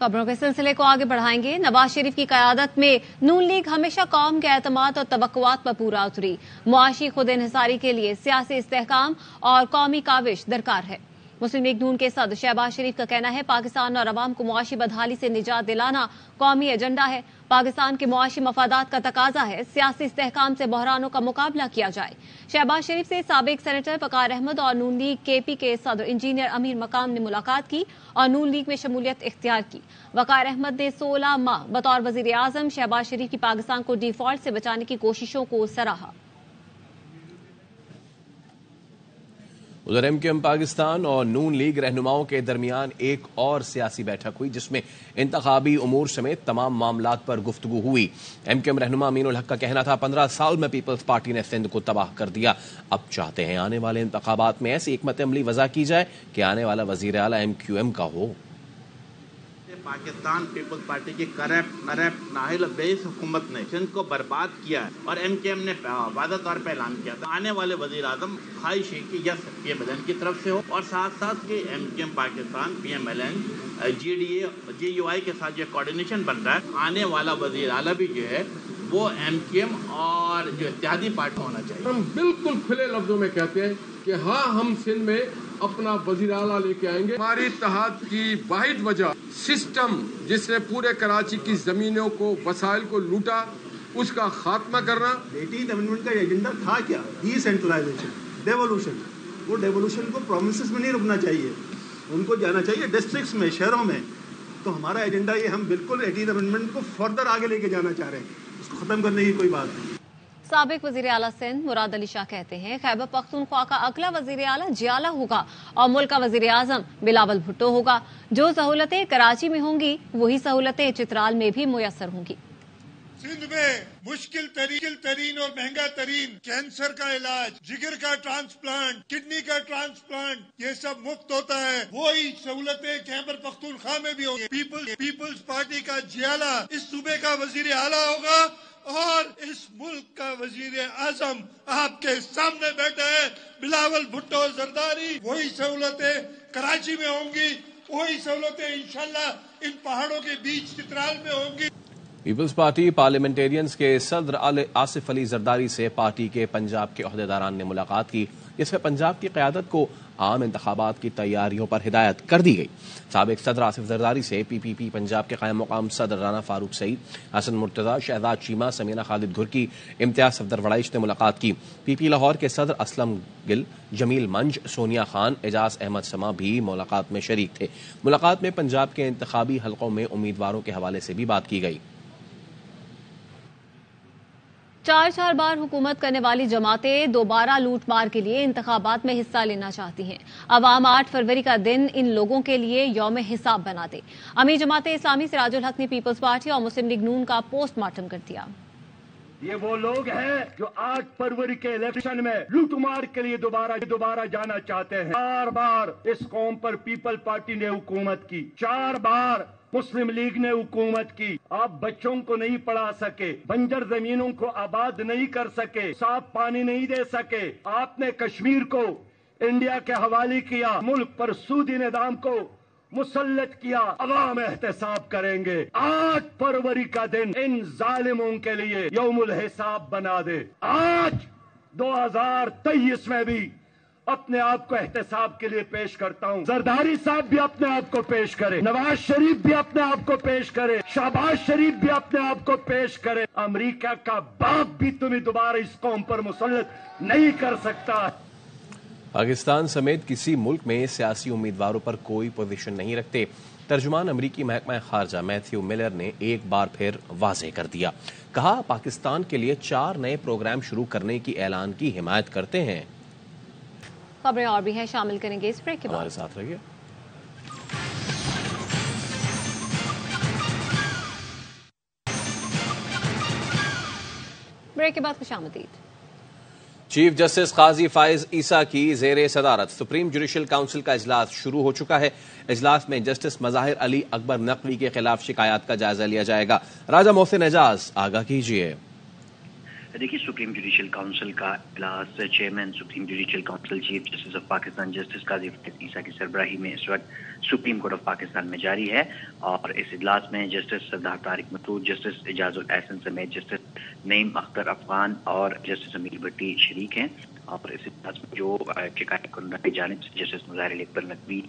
خبروں کے سلسلے کو آگے بڑھائیں گے۔ نواز شریف کی قیادت میں نون لیگ ہمیشہ قوم کے اعتماد اور توقعات پر پورا اتری۔ معاشی خود انحصاری کے لیے سیاسی استحکام اور قومی کاوش درکار ہے۔ مسلم لیگ نون کے صدر شہباز شریف کا کہنا ہے پاکستان اور عوام کو معاشی بدحالی سے نجات دلانا قومی ایجنڈا ہے۔ پاکستان کے معاشی مفادات کا تقاضا ہے سیاسی استحکام سے بحرانوں کا مقابلہ کیا جائے۔ شہباز شریف سے سابق سینیٹر وقار احمد اور نون لیگ کے پی کے صدر انجینئر امیر مقام نے ملاقات کی اور نون لیگ میں شمولیت اختیار کی۔ وقار احمد نے 16 ماہ بطور وزیر اعظم شہباز شریف کی پاکستان کو ڈیفالٹ سے بچانے کی کوششوں کو سراہا۔ ادھر ایم کیو ایم پاکستان اور نون لیگ رہنماؤں کے درمیان ایک اور سیاسی بیٹھک ہوئی جس میں انتخابی امور سمیت تمام معاملات پر گفتگو ہوئی۔ ایم کیو ایم رہنما امین الحق کا کہنا تھا 15 سال میں پیپلز پارٹی نے سندھ کو تباہ کر دیا، اب چاہتے ہیں آنے والے انتخابات میں ایسی حکمت عملی وضع کی جائے کہ آنے والا وزیر اعلیٰ ایم کیو ایم کا ہو۔ پاکستان پیپلز پارٹی کی کرپٹ نااہل بیس حکومت نے سندھ کو برباد کیا ہے اور ایم کیو ایم نے واضح طور پہ اعلان کیا تھا آنے والے وزیر اعظم خواہش ہے کہ یس پی ایم ایل این کی طرف سے ہو، اور ساتھ ساتھ کہ M Q M Pakistan P M L N G D A J U I کے ساتھ جو کوارڈینیشن بن رہا ہے، آنے والا وزیر اعلیٰ بھی جو ہے وہ ایم کیو ایم اور جو اتحادی پارٹی ہونا چاہیے۔ ہم بالکل کھلے لفظوں میں کہتے ہیں کہ ہاں ہم سندھ میں اپنا وزیر اعلیٰ لے کے آئیں گے۔ ہماری اتحاد کی واحد وجہ سسٹم جس نے پورے کراچی کی زمینوں کو وسائل کو لوٹا اس کا خاتمہ کرنا۔ 18th امینڈمنٹ کا ایجنڈا تھا کیا؟ Decentralization, devolution. وہ ڈیولوشن کو پرومسز میں نہیں رکنا چاہیے، ان کو جانا چاہیے ڈسٹرکٹس میں، شہروں میں۔ تو ہمارا ایجنڈا یہ ہم بالکل 18th امینڈمنٹ کو فردر آگے لے کے جانا چاہ رہے ہیں، اس کو ختم کرنے کی کوئی بات نہیں۔ سابق وزیر اعلیٰ سندھ مراد علی شاہ کہتے ہیں خیبر پختونخوا کا اگلا وزیر اعلیٰ جیالہ ہوگا اور ملک کا وزیر اعظم بلاول بھٹو ہوگا۔ جو سہولتیں کراچی میں ہوں گی وہی سہولتیں چترال میں بھی میسر ہوں گی۔ سندھ میں مشکل ترین اور مہنگا ترین کینسر کا علاج، جگر کا ٹرانسپلانٹ، کڈنی کا ٹرانسپلانٹ، یہ سب مفت ہوتا ہے۔ وہی سہولتیں خیبر پختونخوا میں بھی ہوں گی۔ پیپلز پارٹی کا جیالہ اس صوبے کا وزیر اعلیٰ ہوگا اور اس ملک کا وزیر اعظم آپ کے سامنے بیٹھے ہیں بلاول بھٹو زرداری۔ وہی سہولتیں کراچی میں ہوں گی، وہی سہولتیں انشاءاللہ ان پہاڑوں کے بیچ چترال میں ہوں گی۔ پیپلز پارٹی پارلیمنٹیرینز کے صدر آصف علی زرداری سے پارٹی کے پنجاب کے عہدیداران نے ملاقات کی جس میں پنجاب کی قیادت کو عام انتخابات کی تیاریوں پر ہدایت کر دی گئی۔ سابق صدر آصف زرداری سے پی پی پی پنجاب کے قائم مقام صدر رانا فاروق سعید، حسن مرتضی، شہزاد چیمہ، سمینہ خالد گھرکی، امتیاز صفدر وڑائش نے ملاقات کی۔ پی پی لاہور کے صدر اسلم گل، جمیل منج، سونیا خان، اعجاز احمد سما بھی ملاقات میں شریک تھے۔ ملاقات میں پنجاب کے انتخابی حلقوں میں امیدواروں کے حوالے سے بھی بات کی گئی۔ 4 بار حکومت کرنے والی جماعتیں دوبارہ لوٹ مار کے لیے انتخابات میں حصہ لینا چاہتی ہیں۔ عوام 8 فروری کا دن ان لوگوں کے لیے یوم حساب بنا دے۔ امیر جماعت اسلامی سراج الحق نے پیپلز پارٹی اور مسلم لیگ نون کا پوسٹ مارٹم کر دیا۔ یہ وہ لوگ ہیں جو 8 فروری کے الیکشن میں لوٹ مار کے لیے دوبارہ جانا چاہتے ہیں۔ 4 بار اس قوم پر پیپل پارٹی نے حکومت کی، 4 بار مسلم لیگ نے حکومت کی۔ آپ بچوں کو نہیں پڑھا سکے، بنجر زمینوں کو آباد نہیں کر سکے، صاف پانی نہیں دے سکے۔ آپ نے کشمیر کو انڈیا کے حوالے کیا، ملک پر سودی نظام کو مسلط کیا۔ عوام احتساب کریں گے۔ 8 فروری کا دن ان ظالموں کے لیے یوم الحساب بنا دے۔ آج 2023 میں بھی اپنے آپ کو احتساب کے لیے پیش کرتا ہوں۔ زرداری صاحب بھی اپنے آپ کو پیش کرے، نواز شریف بھی اپنے آپ کو پیش کرے، شہباز شریف بھی اپنے آپ کو پیش کرے۔ امریکہ کا باپ بھی تمہیں دوبارہ اس قوم پر مسلط نہیں کر سکتا۔ پاکستان سمیت کسی ملک میں سیاسی امیدواروں پر کوئی پوزیشن نہیں رکھتے۔ ترجمان امریکی محکمہ خارجہ میتھیو ملر نے ایک بار پھر واضح کر دیا، کہا پاکستان کے لیے 4 نئے پروگرام شروع کرنے کی اعلان کی حمایت کرتے ہیں۔ خبریں اور بھی ہیں، شامل کریں گے اس بریک کے بعد۔ ہمارے ساتھ رہیے۔ بریک کے بعد خوش آمدید۔ چیف جسٹس قاضی فائز عیسیٰ کی زیر صدارت سپریم جوڈیشل کونسل کا اجلاس شروع ہو چکا ہے۔ اجلاس میں جسٹس مظاہر علی اکبر نقوی کے خلاف شکایات کا جائزہ لیا جائے گا۔ راجہ محسن اعجاز آگاہ کیجیے۔ دیکھیے سپریم جوڈیشل کونسل کا اجلاس chairman supreme judicial council chief justice of Pakistan justice قاضی فیض عیسیٰ کی سربراہی میں اس وقت سپریم کورٹ آف پاکستان میں جاری ہے، اور اس اجلاس میں جسٹس سردار طارق مسعود، جسٹس اعجاز الاحسن سمیت جسٹس نعیم اختر افغان اور جسٹس امیر بھٹی شریک ہیں۔ اور اس اجلاس میں جو شکایت کنندہ کی جانب سے جسٹس مظاہر علی اکبر نقوی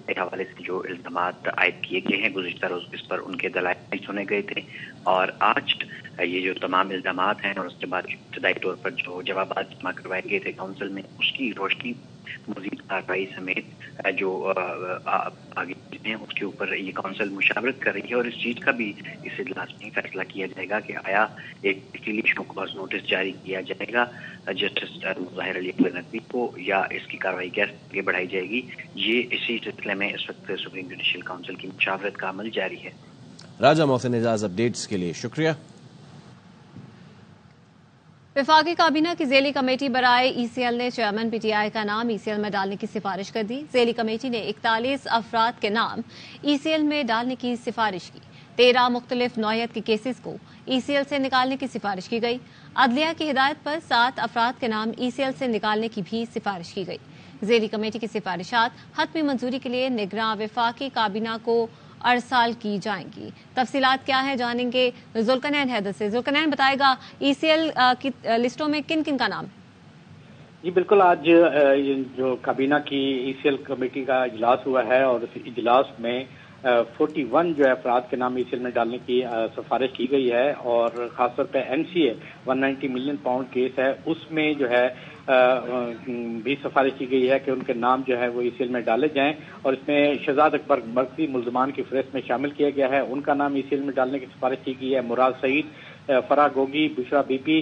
کے حوالے سے جو الزامات عائد کیے گئے ہیں گزشتہ روز اس پر ان کے دلائل سنے گئے تھے، اور آج یہ جو تمام الزامات ہیں اور اس کے بعد ابتدائی طور پر جو جوابات جمع کروائے گئے تھے کونسل میں، اس کی روشنی مزید کارروائی سمیت جو آگے ہیں اس کے اوپر یہ کونسل مشاورت کر رہی ہے، اور اس چیز کا بھی اس اجلاس میں فیصلہ کیا جائے گا کہ آیا ایک وکیلی شو کاز نوٹس جاری کیا جائے گا جسٹس مظاہر علی اکبر نقوی کو، یا اس کی کارروائی کیسے آگے بڑھائی جائے گی۔ یہ اسی سلسلے میں اس وقت سپریم جوڈیشل کونسل کی مشاورت کا عمل جاری ہے۔ راجہ محسن اعجاز اپڈیٹس کے لیے شکریہ۔ وفاقی کابینہ کی ذیلی کمیٹی برائے ای سی ایل نے چیئرمین پی ٹی آئی کا نام ای سی ایل میں ڈالنے کی سفارش کر دی۔ ذیلی کمیٹی نے 41 افراد کے نام ای سی ایل میں ڈالنے کی سفارش کی۔ 13 مختلف نوعیت کے کیسز کو ای سی ایل سے نکالنے کی سفارش کی گئی۔ عدلیہ کی ہدایت پر 7 افراد کے نام ای سی ایل سے نکالنے کی بھی سفارش کی گئی۔ ذیلی کمیٹی کی سفارشات حتمی منظوری کے لیے نگراں وفاقی کابینہ کو ارسال کی جائیں گی۔ تفصیلات کیا ہیں جانیں گے ذوالقرنین حیدر سے۔ ذوالقرنین بتائے گا ای سی ایل کی لسٹوں میں کن کن کا نام؟ جی بالکل، آج جو کابینہ کی ای سی ایل کمیٹی کا اجلاس ہوا ہے، اور اس اجلاس میں 41 جو افراد کے نام ای سی ایل میں ڈالنے کی سفارش کی گئی ہے، اور خاص طور پہ این سی اے 190 ملین پاؤنڈ کیس ہے، اس میں جو ہے بھی سفارش کی گئی ہے کہ ان کے نام جو ہے وہ ای سی ایل میں ڈالے جائیں، اور اس میں شہزاد اکبر مرکزی ملزمان کی فہرست میں شامل کیا گیا ہے، ان کا نام ای سی ایل میں ڈالنے کی سفارش کی گئی ہے۔ مراد سعید، فرح گوگی، بشرا بی پی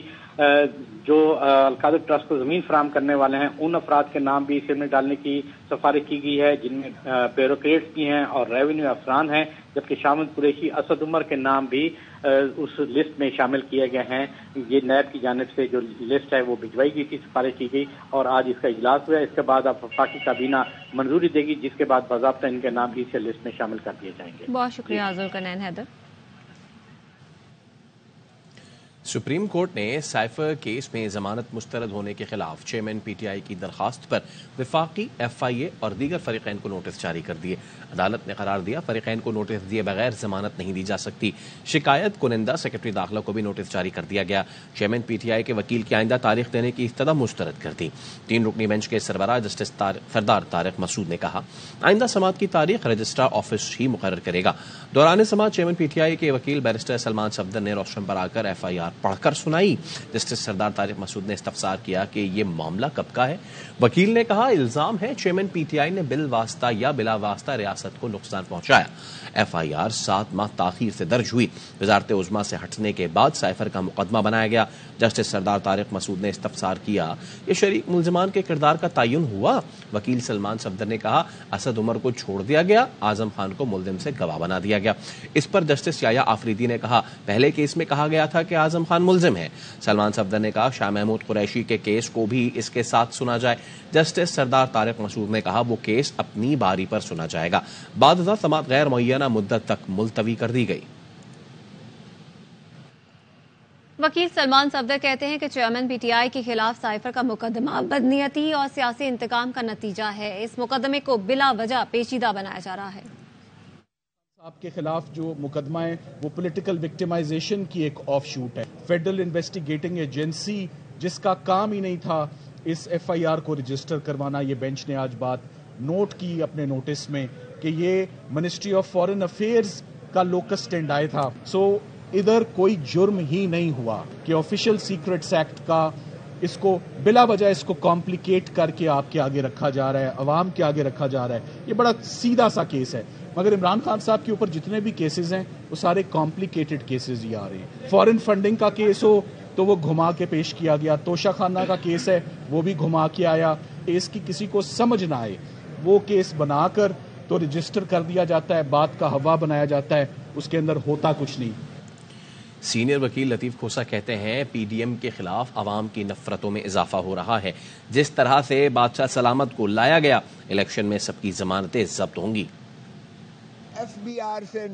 جو القادر ٹرسٹ کو زمین فراہم کرنے والے ہیں، ان افراد کے نام بھی ای سی ایل میں ڈالنے کی سفارش کی گئی ہے، جن میں بیوروکریٹس بھی ہیں اور ریونیو افسران ہیں، جبکہ شامل قریشی، اسد عمر کے نام بھی اس لسٹ میں شامل کیے گئے ہیں۔ یہ نیب کی جانب سے جو لسٹ ہے وہ بھجوائی گئی تھی، سفارش کی گئی، اور آج اس کا اجلاس ہوا ہے۔ اس کے بعد اب وفاقی کابینہ منظوری دے گی، جس کے بعد باضابطہ ان کے نام ای سی ایل لسٹ میں شامل کر دیے جائیں گے۔ بہت شکریہ ذوالقرنین حیدر۔ سپریم کورٹ نے سائفر کیس میں ضمانت مسترد ہونے کے خلاف چیئرمین پی ٹی آئی کی درخواست پر وفاقی، ایف آئی اے اور دیگر فریقین کو نوٹس جاری کر دیے۔ عدالت نے قرار دیا فریقین کو نوٹس دیے بغیر ضمانت نہیں دی جا سکتی۔ شکایت کنندہ سیکرٹری داخلہ کو بھی نوٹس جاری کر دیا گیا۔ چیئرمین پی ٹی آئی کے وکیل کی آئندہ تاریخ دینے کی استدعا مسترد کر دی۔ 3 رکنی بینچ کے سربراہ جسٹس سردار طارق مسعود نے کہا آئندہ سماعت کی تاریخ رجسٹرار آفس ہی مقرر کرے گا۔ دوران سماعت چیئرمین پی ٹی آئی کے وکیل بیرسٹر سلمان صفدر نے روشن پر آ کر ایف آئی آر پڑھ کر سنائی۔ جسٹس سردار طارق مسعود نے استفسار کیا کہ یہ معاملہ کب کا ہے۔ وکیل نے کہا الزام ہے چیئرمین پی ٹی آئی نے بالواسطہ یا بلا واسطہ ریاست کو نقصان پہنچایا۔ ایف آئی آر 7 ماہ تاخیر سے درج ہوئی۔ وزارت عظمیٰ سے ہٹنے کے بعد سائفر کا مقدمہ بنایا گیا۔ جسٹس سردار طارق مسعود نے استفسار کیا یہ شریک ملزمان کے کردار کا تعین ہوا۔ وکیل سلمان صفدر نے کہا اسد عمر کو چھوڑ دیا گیا، اعظم خان کو ملزم سے گواہ بنا دیا گیا۔ اس پر جسٹس یحییٰ آفریدی نے کہا پہلے کیس میں کہا گیا تھا کہ اعظم خان ملزم ہے۔ سلمان صفدر نے کہا شاہ محمود قریشی کے کیس کو بھی اس کے ساتھ سنا جائے۔ جسٹس سردار طارق مسعود نے کہا وہ کیس اپنی باری پر سنا جائے گا۔ بعد ازاں سماعت غیر معینہ مدت تک ملتوی کر دی گئی۔ وکیل سلمان صفدر کہتے ہیں کہ چیئرمین پی ٹی آئی کے خلاف سائفر کا مقدمہ بدنیتی اور سیاسی انتقام کا نتیجہ ہے۔ اس مقدمے کو بلا وجہ پیچیدہ بنایا جا رہا ہے۔ آپ کے خلاف جو مقدمہ ہے وہ پولیٹیکل وکٹمائزیشن کی ایک آف شوٹ ہے۔ فیڈرل انویسٹیگیٹنگ ایجنسی جس کا کام ہی نہیں تھا اس ایف آئی آر کو رجسٹر کروانا، یہ بینچ نے آج بات نوٹ کی اپنے نوٹس میں کہ یہ منسٹری آف فارن افیئرز کا لوکس ٹینڈائی تھا۔ ادھر کوئی جرم ہی نہیں ہوا کہ آفیشل سیکرٹس ایکٹ کا اس کو بلا وجہ اس کو کمپلیکیٹ کر کے آپ کے آگے رکھا جا رہا ہے، عوام کے آگے رکھا جا رہا ہے۔ یہ بڑا سیدھا سا کیس ہے، مگر عمران خان صاحب کے اوپر جتنے بھی کیسز ہیں وہ سارے کمپلیکیٹڈ کیسز ہی آ رہے ہیں۔ فارن فنڈنگ کا کیس ہو تو وہ گھما کے پیش کیا گیا، توشہ خانہ کا کیس ہے وہ بھی گھما کے آیا۔ اس کی کسی کو سمجھ نہ آئے وہ کیس بنا کر تو رجسٹر کر دیا جاتا ہے، بات کا ہوا بنایا جاتا ہے، اس کے اندر ہوتا کچھ نہیں۔ سینئر وکیل لطیف کھوسا کہتے ہیں پی ڈی ایم کے خلاف عوام کی نفرتوں میں اضافہ ہو رہا ہے۔ جس طرح سے بادشاہ سلامت کو لایا گیا الیکشن میں سب کی ضمانتیں ضبط ہوں گی۔ ایف بی آر سے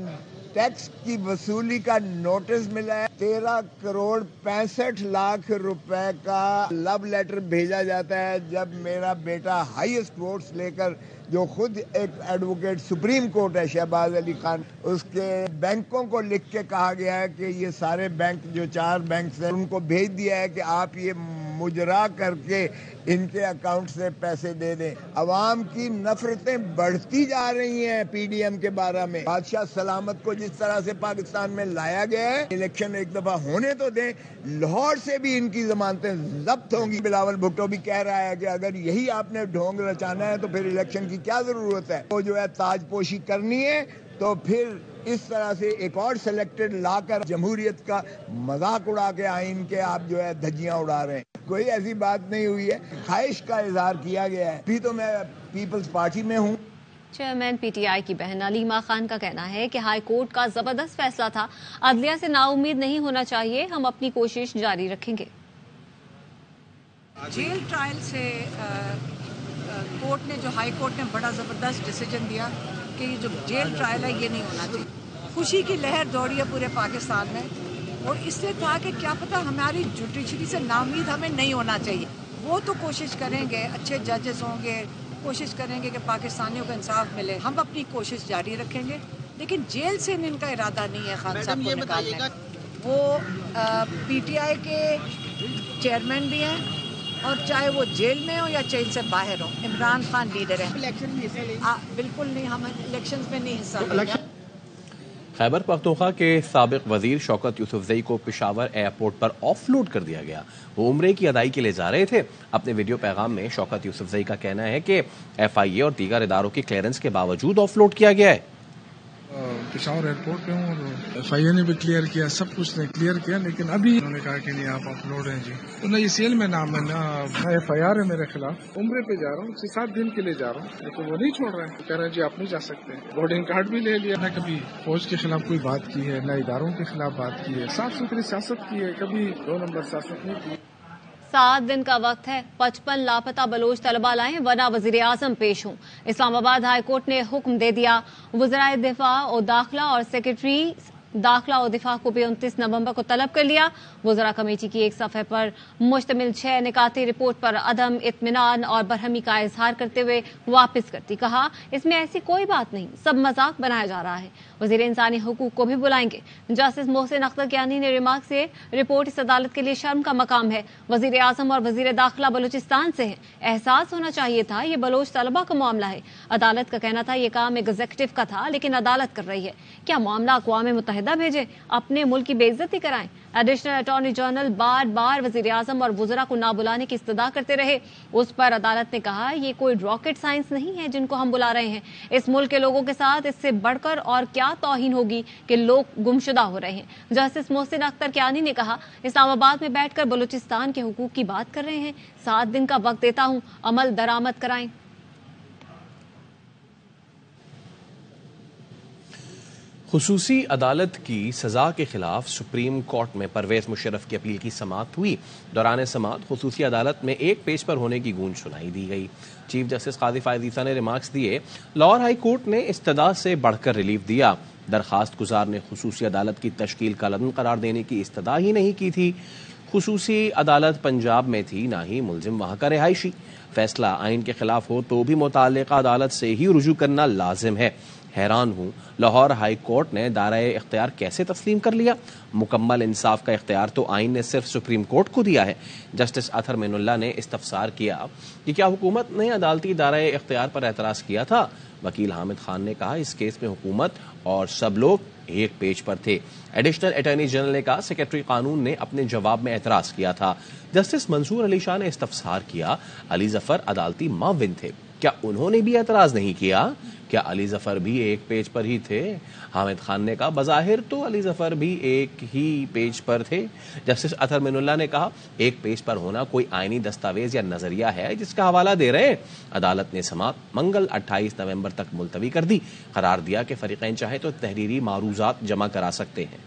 ٹیکس کی وصولی کا نوٹس ملا ہے. 13 کروڑ 65 لاکھ روپے کا لو لیٹر بھیجا جاتا ہے جب میرا بیٹا ہائیسٹ ووٹس لے کر, جو خود ایک ایڈوکیٹ سپریم کورٹ ہے شہباز علی خان, اس کے بینکوں کو لکھ کے کہا گیا ہے کہ یہ سارے بینک جو 4 بینکس ہیں ان کو بھیج دیا ہے کہ آپ یہ مجرا کر کے ان کے اکاؤنٹ سے پیسے دے دیں. عوام کی نفرتیں بڑھتی جا رہی ہیں پی ڈی ایم کے بارے میں. بادشاہ سلامت کو جس طرح سے پاکستان میں لایا گیا ہے, الیکشن ایک دفعہ ہونے تو دیں. لاہور سے بھی ان کی ضمانتیں ضبط ہوں گی. بلاول بھٹو بھی کہہ رہا ہے کہ اگر یہی آپ نے ڈھونگ رچانا ہے تو پھر الیکشن کی کیا ضرورت ہے. وہ جو ہے تاج پوشی کرنی ہے تو پھر اس طرح سے ایک اور سلیکٹڈ لا کر جمہوریت کا مذاق اڑا کے آئین کے آپ جو ہے دھجیاں اڑا رہے ہیں. کوئی ایسی بات نہیں ہوئی ہے, خواہش کا اظہار کیا گیا ہے. ابھی تو میں پیپلز پارٹی میں ہوں. چیئرمین پی ٹی آئی کی بہن علیمہ خان کا کہنا ہے کہ ہائی کورٹ کا زبردست فیصلہ تھا, عدلیہ سے نا امید نہیں ہونا چاہیے, ہم اپنی کوشش جاری رکھیں گے. جیل ٹرائل سے کورٹ نے, جو ہائی کورٹ نے بڑا زبردست ڈیسیجن دیا کہ یہ جو جیل ٹرائل ہے یہ نہیں ہونا چاہیے. خوشی کی لہر دوڑی ہے پورے پاکستان میں, اور اس سے تھا کہ کیا پتہ ہماری جوڈیشری سے نا امید ہمیں نہیں ہونا چاہیے. وہ تو کوشش کریں گے, اچھے ججز ہوں گے, کوشش کریں گے کہ پاکستانیوں کو انصاف ملے. ہم اپنی کوشش جاری رکھیں گے, لیکن جیل سے ان کا ارادہ نہیں ہے خان صاحب کو نکالنے. وہ پی ٹی آئی کے چیئرمین بھی ہیں, اور چاہے وہ جیل میں ہو یا جیل سے باہر ہو. عمران خان لیڈر ہیں. بالکل نہیں, ہم الیکشنز میں نہیں حصہ لیں گے. خیبر پختونخوا کے سابق وزیر شوکت یوسفزئی کو پشاور ایئرپورٹ پر آف لوڈ کر دیا گیا. وہ عمرے کی ادائیگی کے لیے جا رہے تھے. اپنے ویڈیو پیغام میں شوکت یوسفزئی کا کہنا ہے کہ ایف آئی اے اور دیگر اداروں کی کلیئرنس کے باوجود آف لوڈ کیا گیا ہے. پشاور ایئرپورٹ پہ ہوں, اور ایف آئی اے نے بھی کلیئر کیا, سب کچھ نے کلیئر کیا, لیکن ابھی انہوں نے کہا کہ نہیں آپ اپلوڈ ہیں جی. تو نہ یہ سیل میں نام ہے, نہ ایف آئی آر ہے میرے خلاف. عمرے پہ جا رہا ہوں, 6-7 دن کے لیے جا رہا ہوں, لیکن وہ نہیں چھوڑ رہے ہیں. کہہ رہے ہیں جی آپ نہیں جا سکتے. بورڈنگ کارڈ بھی لے لیا. نہ کبھی فوج کے خلاف کوئی بات کی ہے, نہ اداروں کے خلاف بات کی ہے. صاف ستھری سیاست کی ہے, کبھی 2 نمبر سیاست نہیں کی. 7 دن کا وقت ہے, 55 لاپتہ بلوچ طلبہ لائیں ورنہ وزیر اعظم پیش ہوں. اسلام آباد ہائی کورٹ نے حکم دے دیا. وزرائے دفاع اور داخلہ اور سیکرٹری داخلہ اور دفاع کو بھی 29 نومبر کو طلب کر لیا. وزراء کمیٹی کی ایک صفحے پر مشتمل 6 نکاتی رپورٹ پر عدم اطمینان اور برہمی کا اظہار کرتے ہوئے واپس کرتی. کہا اس میں ایسی کوئی بات نہیں, سب مذاق بنایا جا رہا ہے. وزیر انسانی حقوق کو بھی بلائیں گے. جسٹس محسن اختر کیانی نے ریمارک سے رپورٹ اس عدالت کے لیے شرم کا مقام ہے. وزیر اعظم اور وزیر داخلہ بلوچستان سے ہیں, احساس ہونا چاہیے تھا یہ بلوچ طلبہ کا معاملہ ہے. عدالت کا کہنا تھا یہ کام ایگزیکٹو کا تھا, لیکن عدالت کر رہی ہے. کیا معاملہ اقوام متحدہ بھیجے, اپنے ملک کی بے عزتی کرائیں. ایڈیشنل اٹارنی جنرل بار بار وزیر اعظم اور وزراء کو نہ بلانے کی استدعا کرتے رہے. اس پر عدالت نے کہا یہ کوئی راکٹ سائنس نہیں ہے جن کو ہم بلا رہے ہیں. اس ملک کے لوگوں کے ساتھ اس سے بڑھ کر اور کیا توہین ہوگی کہ لوگ گمشدہ ہو رہے ہیں. جسٹس محسن اختر کیانی نے کہا اسلام آباد میں بیٹھ کر بلوچستان کے حقوق کی بات کر رہے ہیں. 7 دن کا وقت دیتا ہوں, عمل درآمد کرائیں. خصوصی عدالت کی سزا کے خلاف سپریم کورٹ میں پرویز مشرف کی اپیل کی سماعت ہوئی. دوران سماعت خصوصی عدالت میں ایک پیج پر ہونے کی گونج سنائی دی گئی. چیف جسٹس قاضی فائز عیسیٰ نے ریمارکس دیے. لاہور ہائی کورٹ نے استدعا سے بڑھ کر ریلیف دیا. درخواست گزار نے خصوصی عدالت کی تشکیل کا لازم قرار دینے کی استدعا ہی نہیں کی تھی. خصوصی عدالت پنجاب میں تھی, نہ ہی ملزم وہاں کا رہائشی. فیصلہ آئین کے خلاف ہو تو بھی متعلقہ عدالت سے ہی رجوع کرنا لازم ہے. حیران ہوں لاہور ہائی کورٹ نے دائرۂ اختیار کیسے تسلیم کر لیا. مکمل انصاف کا اختیار تو آئین نے صرف سپریم کورٹ کو دیا ہے. جسٹس اطہر معین اللہ نے استفسار کیا کہ کیا حکومت نے عدالتی دائرۂ اختیار پر اعتراض کیا تھا. وکیل حامد خان نے کہا اس کیس میں حکومت اور سب لوگ ایک پیج پر تھے. ایڈیشنل اٹارنی جنرل نے کہا سیکرٹری قانون نے اپنے جواب میں اعتراض کیا تھا. جسٹس منصور علی شاہ نے استفسار کیا علی ظفر عدالتی معاون تھے, کیا انہوں نے بھی اعتراض نہیں کیا؟ کیا علی ظفر بھی ایک پیج پر ہی تھے؟ حامد خان نے کہا بظاہر تو علی ظفر بھی ایک ہی پیج پر تھے. جسٹس اطہر معین اللہ نے کہا ایک پیج پر ہونا کوئی آئینی دستاویز یا نظریہ ہے جس کا حوالہ دے رہے ہیں. عدالت نے سماعت منگل 28 نومبر تک ملتوی کر دی. قرار دیا کہ فریقین چاہے تو تحریری معروضات جمع کرا سکتے ہیں.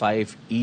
5E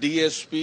DSP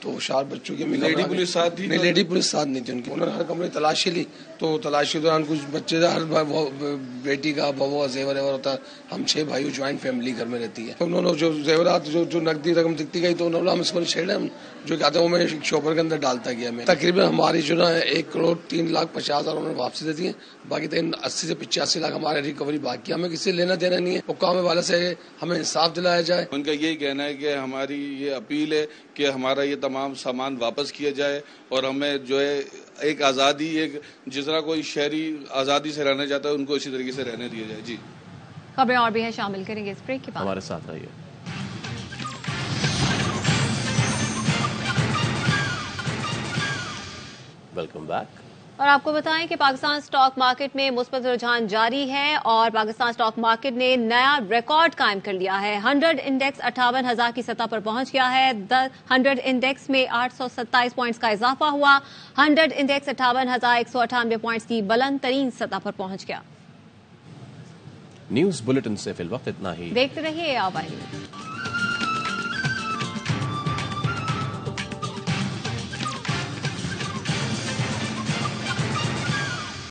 تو 4 بچوں کی لیڈی پولیس ساتھ تھی؟ نہیں، لیڈی پولیس ساتھ نہیں تھی ان کی. انہوں نے ہر کمرے تلاشی لی تو تلاشی کے دوران کچھ بچے ہر بیٹی کا بہو زیور ہوتا. ہم 6 بھائی جوائنٹ فیملی گھر میں رہتی ہے. انہوں نے جو زیورات جو نقدی رقم دکھتی گئی تو انہوں نے ہم اس کو چھیڑے، ہم جو کہتے ہیں وہ میں شاپر کے اندر ڈالتا گیا. میں تقریباً ہماری جو نا 1,03,50,000 انہوں نے واپسی دے دی ہے. باقی 80 سے 85 لاکھ ہمارے ریکوری باقی. ہمیں کسی لینا دینا نہیں ہے. حکام والے سے ہمیں انصاف دلایا جائے. ان کا یہی کہنا ہے کہ ہماری یہ اپیل ہے کہ ہمارا یہ تمام سامان واپس کیا جائے اور ہمیں جو ہے ایک آزادی، ایک جس طرح کوئی شہری آزادی سے رہنا چاہتا ہے ان کو اسی طریقے سے رہنے دیا جائے. جی خبریں اور بھی ہیں، شامل کریں گے اس بریک کے بعد. ہمارے ساتھ رہیے. Welcome back. اور آپ کو بتائیں کہ پاکستان سٹاک مارکیٹ میں مثبت رجحان جاری ہے اور پاکستان سٹاک مارکیٹ نے نیا ریکارڈ قائم کر لیا ہے. 100 انڈیکس 58,000 کی سطح پر پہنچ گیا ہے. 100 انڈیکس میں 827 پوائنٹس کا اضافہ ہوا. 100 انڈیکس 58,198 پوائنٹس کی بلند ترین سطح پر پہنچ گیا. نیوز بلیٹن سے فی الوقت اتنا ہی. دیکھتے رہیے آب آئی نیوز.